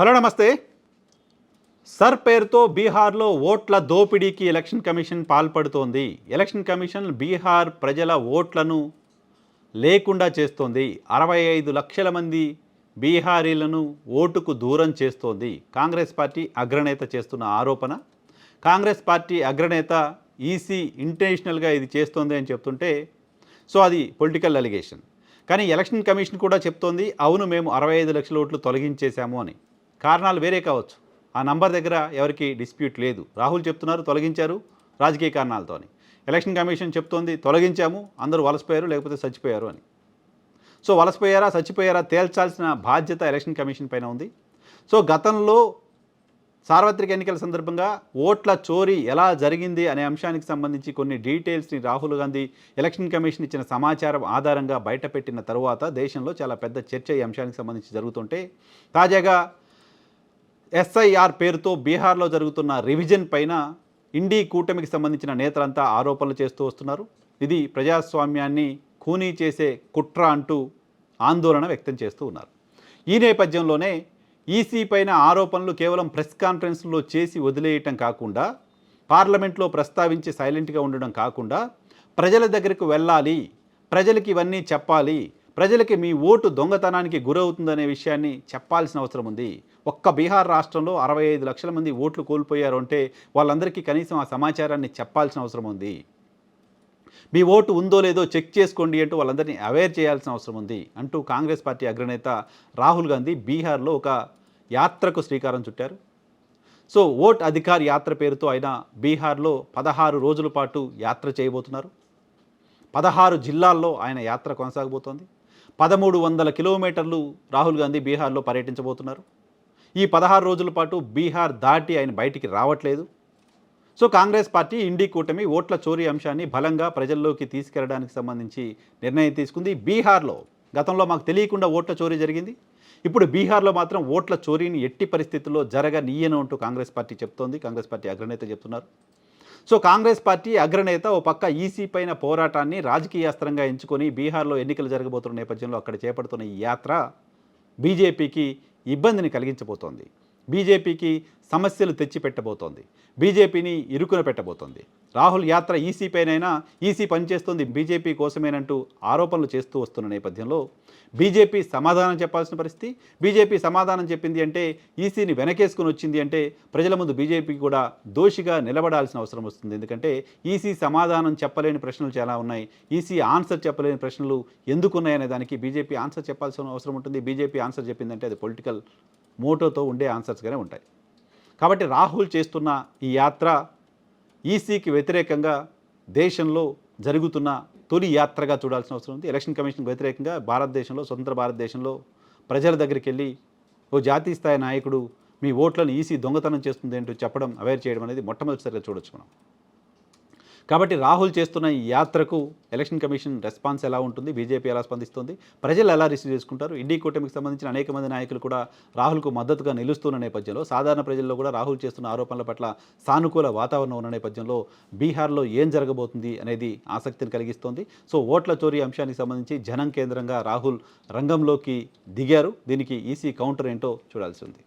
Hello నమస్తే. Sir పేరుతో బీహార్లో ఓట్ల దోపిడీకి ఎలక్షన్ కమిషన్ పాల్పడుతోంది. ఎలక్షన్ కమిషన్ బీహార్ ప్రజల ఓట్లను లేకుండా చేస్తోంది. 65 లక్షల మంది బీహారీలను ఓటుకు దూరం చేస్తోంది. కాంగ్రెస్ పార్టీ అగ్రనేత చేస్తున్న ఆరోపణ. కాంగ్రెస్ పార్టీ అగ్రనేత ఈసీ ఇంటెన్షనల్గా ఇది చేస్తోంది అని చెప్తుంటే అది పొలిటికల్ అలిగేషన్. కానీ ఎలక్షన్ కమిషన్ కూడా చెప్తోంది అవును మేము 65 లక్షల ఓట్లు తొలగించేశాము అని. కారణాలు వేరే కావచ్చు, ఆ నంబర్ దగ్గర ఎవరికి డిస్ప్యూట్ లేదు. రాహుల్ చెప్తున్నారు తొలగించారు రాజకీయ కారణాలతో అని. ఎలక్షన్ కమిషన్ చెప్తోంది తొలగించాము అందరూ వలసపోయారు లేకపోతే చచ్చిపోయారు అని. వలసపోయారా చచ్చిపోయారా తేల్చాల్సిన బాధ్యత ఎలక్షన్ కమిషన్ పైన ఉంది. గతంలో సార్వత్రిక ఎన్నికల సందర్భంగా ఓట్ల చోరీ ఎలా జరిగింది అనే అంశానికి సంబంధించి కొన్ని డీటెయిల్స్ని రాహుల్ గాంధీ ఎలక్షన్ కమిషన్ ఇచ్చిన సమాచారం ఆధారంగా బయటపెట్టిన తరువాత దేశంలో చాలా పెద్ద చర్చ ఈ అంశానికి సంబంధించి జరుగుతుంటే తాజాగా ఎస్ఐఆర్ పేరుతో బీహార్లో జరుగుతున్న రివిజన్ పైన ఇండీ కూటమికి సంబంధించిన నేతలంతా ఆరోపణలు చేస్తూ వస్తున్నారు. ఇది ప్రజాస్వామ్యాన్ని ఖూనీ చేసే కుట్ర అంటూ ఆందోళన వ్యక్తం చేస్తూ ఉన్నారు. ఈ నేపథ్యంలోనే ఈసీ పైన ఆరోపణలు కేవలం ప్రెస్ కాన్ఫరెన్స్లో చేసి వదిలేయటం కాకుండా, పార్లమెంట్లో ప్రస్తావించి సైలెంట్గా ఉండడం కాకుండా ప్రజల దగ్గరకు వెళ్ళాలి, ప్రజలకి ఇవన్నీ చెప్పాలి, ప్రజలకి మీ ఓటు దొంగతనానికి గురవుతుందనే విషయాన్ని చెప్పాల్సిన అవసరం ఉంది. ఒక్క బీహార్ రాష్ట్రంలో 65 లక్షల మంది ఓట్లు కోల్పోయారు అంటే వాళ్ళందరికీ కనీసం ఆ సమాచారాన్ని చెప్పాల్సిన అవసరం ఉంది. మీ ఓటు ఉందో లేదో చెక్ చేసుకోండి అంటూ వాళ్ళందరినీ అవేర్ చేయాల్సిన అవసరం ఉంది అంటూ కాంగ్రెస్ పార్టీ అగ్రనేత రాహుల్ గాంధీ బీహార్లో ఒక యాత్రకు శ్రీకారం చుట్టారు. ఓట్ అధికార్ యాత్ర పేరుతో ఆయన బీహార్లో 16 రోజుల పాటు యాత్ర చేయబోతున్నారు. 16 జిల్లాల్లో ఆయన యాత్ర కొనసాగబోతోంది. 1300 కిలోమీటర్లు రాహుల్ గాంధీ బీహార్లో పర్యటించబోతున్నారు. ఈ 16 రోజుల పాటు బీహార్ దాటి ఆయన బయటికి రావట్లేదు. కాంగ్రెస్ పార్టీ ఇండీ కూటమి ఓట్ల చోరీ అంశాన్ని బలంగా ప్రజల్లోకి తీసుకెళ్లడానికి సంబంధించి నిర్ణయం తీసుకుంది. బీహార్లో గతంలో మాకు తెలియకుండా ఓట్ల చోరీ జరిగింది, ఇప్పుడు బీహార్లో మాత్రం ఓట్ల చోరీని ఎట్టి పరిస్థితుల్లో జరగనీయను అంటూ కాంగ్రెస్ పార్టీ చెప్తోంది. కాంగ్రెస్ పార్టీ అగ్రనేత చెప్తున్నారు. కాంగ్రెస్ పార్టీ అగ్రనేత ఓ పక్క ఈసీ పైన పోరాటాన్ని రాజకీయ అస్త్రంగా ఎంచుకొని బీహార్లో ఎన్నికలు జరగబోతున్న నేపథ్యంలో అక్కడ చేపడుతున్న ఈ యాత్ర బీజేపీకి ఇబ్బందిని కలిగించబోతోంది, బీజేపీకి సమస్యలు తెచ్చిపెట్టబోతోంది, బీజేపీని ఇరుకున పెట్టబోతోంది. రాహుల్ యాత్ర ఈసీ పైనైనా ఈసీ పనిచేస్తుంది బీజేపీ కోసమేనంటూ ఆరోపణలు చేస్తూ వస్తున్న నేపథ్యంలో బీజేపీ సమాధానం చెప్పాల్సిన పరిస్థితి. బీజేపీ సమాధానం చెప్పింది అంటే ఈసీని వెనకేసుకుని వచ్చింది అంటే ప్రజల ముందు బీజేపీ కూడా దోషిగా నిలబడాల్సిన అవసరం వస్తుంది. ఎందుకంటే ఈసీ సమాధానం చెప్పలేని ప్రశ్నలు చాలా ఉన్నాయి, ఈసీ ఆన్సర్ చెప్పలేని ప్రశ్నలు ఎందుకున్నాయనే దానికి బీజేపీ ఆన్సర్ చెప్పాల్సిన అవసరం ఉంటుంది. బీజేపీ ఆన్సర్ చెప్పిందంటే అది పొలిటికల్ మోటోతో ఉండే ఆన్సర్స్గానే ఉంటాయి. కాబట్టి రాహుల్ చేస్తున్న ఈ యాత్ర ఈసీకి వ్యతిరేకంగా దేశంలో జరుగుతున్న తొలి యాత్రగా చూడాల్సిన అవసరం ఉంది. ఎలక్షన్ కమిషన్కి వ్యతిరేకంగా భారతదేశంలో, స్వతంత్ర భారతదేశంలో ప్రజల దగ్గరికి వెళ్ళి ఓ జాతీయ స్థాయి నాయకుడు మీ ఓట్లను ఈసీ దొంగతనం చేస్తుంది అంటూ చెప్పడం, అవేర్ చేయడం అనేది మొట్టమొదటిసారిగా చూడొచ్చు మనం. కాబట్టి రాహుల్ చేస్తున్న ఈ యాత్రకు ఎలక్షన్ కమిషన్ రెస్పాన్స్ ఎలా ఉంటుంది, బీజేపీ ఎలా స్పందిస్తుంది, ప్రజలు ఎలా రిసీవ్ చేసుకుంటారు, ఇండీ కూటమికి సంబంధించిన అనేక మంది నాయకులు కూడా రాహుల్కు మద్దతుగా నిలుస్తున్న నేపథ్యంలో, సాధారణ ప్రజల్లో కూడా రాహుల్ చేస్తున్న ఆరోపణల పట్ల సానుకూల వాతావరణం ఉన్న నేపథ్యంలో బీహార్లో ఏం జరగబోతుంది అనేది ఆసక్తిని కలిగిస్తోంది. ఓట్ల చోరీ అంశానికి సంబంధించి జనం కేంద్రంగా రాహుల్ రంగంలోకి దిగారు. దీనికి ఈసీ కౌంటర్ ఏంటో చూడాల్సి ఉంది.